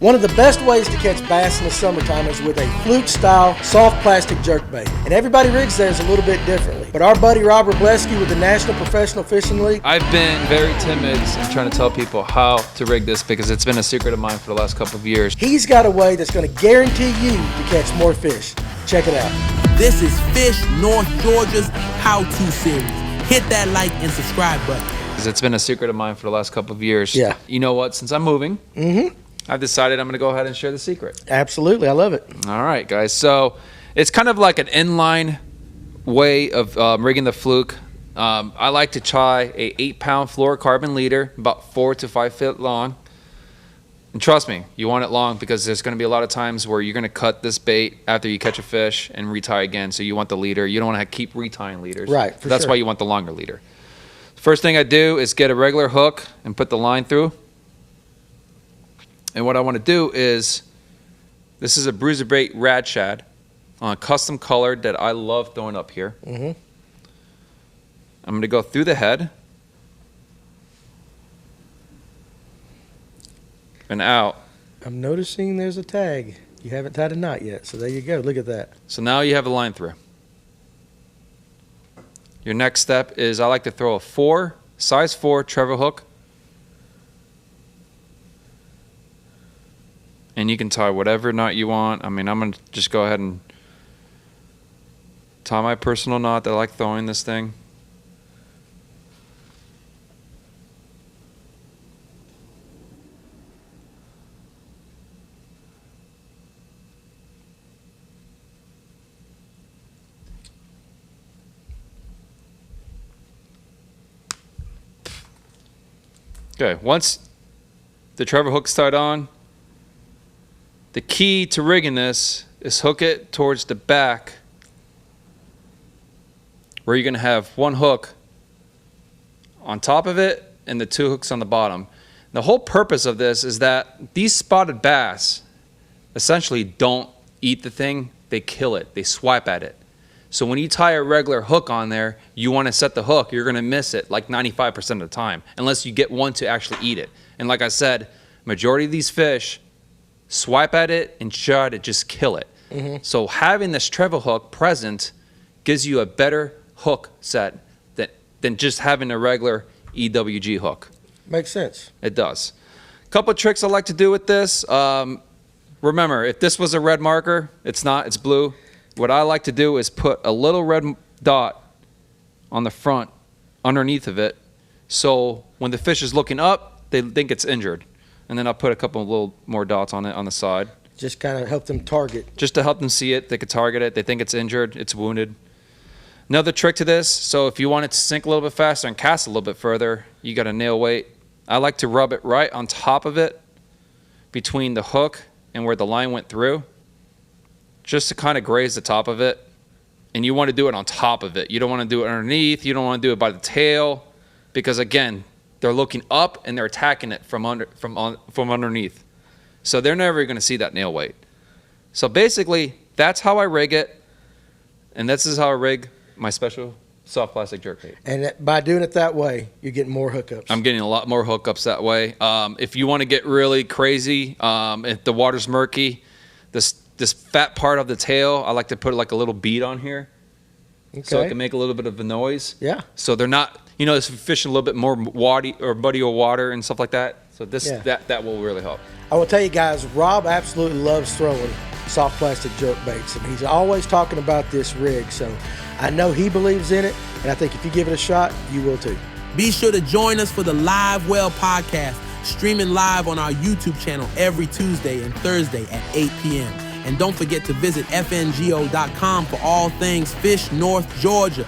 One of the best ways to catch bass in the summertime is with a Fluke-style soft plastic jerkbait. And everybody rigs theirs a little bit differently. But our buddy Wroblewski with the National Professional Fishing League, I've been very timid in trying to tell people how to rig this because it's been a secret of mine for the last couple of years. he's got a way that's going to guarantee you to catch more fish. Check it out. This is Fish North Georgia's how-to series. Hit that like and subscribe button. It's been a secret of mine for the last couple of years. Yeah. You know what? Since I'm moving, I've decided I'm going to go ahead and share the secret. Absolutely, I love it. All right, guys. So it's kind of like an inline way of rigging the Fluke. I like to try a 8-pound fluorocarbon leader, about 4 to 5 feet long. And trust me, you want it long because there's going to be a lot of times where you're going to cut this bait after you catch a fish and retie again. So you want the leader. You don't want to keep retying leaders. Right, for That's sure. why you want the longer leader. First thing I do is get a regular hook and put the line through. And what I want to do is, this is a bruiser bait rad shad on a custom color that I love throwing up here. I'm going to go through the head and out. I'm noticing there's a tag. You haven't tied a knot yet, so there you go. Look at that. So now you have a line through. Your next step is I like to throw a size 4 treble hook. And you can tie whatever knot you want. I mean, I'm going to just go ahead and tie my personal knot that I like throwing this thing. Okay, once the treble hook's tied on, the key to rigging this is hook it towards the back where you're going to have one hook on top of it and the 2 hooks on the bottom. The whole purpose of this is that these spotted bass essentially don't eat the thing, they kill it, they swipe at it. So when you tie a regular hook on there, you want to set the hook, you're going to miss it like 95% of the time unless you get one to actually eat it. And like I said, majority of these fish swipe at it and try to just kill it. So having this treble hook present gives you a better hook set than just having a regular EWG hook. Makes sense. It does. A couple of tricks I like to do with this. Remember, if this was a red marker, it's not, it's blue. What I like to do is put a little red dot on the front underneath of it. So when the fish is looking up, they think it's injured. And then I'll put a couple of little more dots on it on the side. Just kind of help them target. Just to help them see it. They could target it. They think it's injured. It's wounded. Another trick to this, so if you want it to sink a little bit faster and cast a little bit further, you got a nail weight. I like to rub it right on top of it between the hook and where the line went through, just to kind of graze the top of it. And you want to do it on top of it. You don't want to do it underneath. You don't want to do it by the tail because, again, they're looking up and they're attacking it from underneath. So they're never going to see that nail weight. So basically, that's how I rig it. And this is how I rig my special soft plastic jerkbait. And by doing it that way, you're getting more hookups. I'm getting a lot more hookups that way. If you want to get really crazy, if the water's murky, this fat part of the tail, I like to put like a little bead on here. Okay. So it can make a little bit of a noise. Yeah. So they're not, you know, it's fishing a little bit more muddier water and stuff like that. So that will really help. I will tell you guys, Rob absolutely loves throwing soft plastic jerk baits, and he's always talking about this rig. So I know he believes in it, and I think if you give it a shot, you will too. Be sure to join us for the Live Well podcast, streaming live on our YouTube channel every Tuesday and Thursday at 8 p.m. And don't forget to visit fngo.com for all things Fish North Georgia.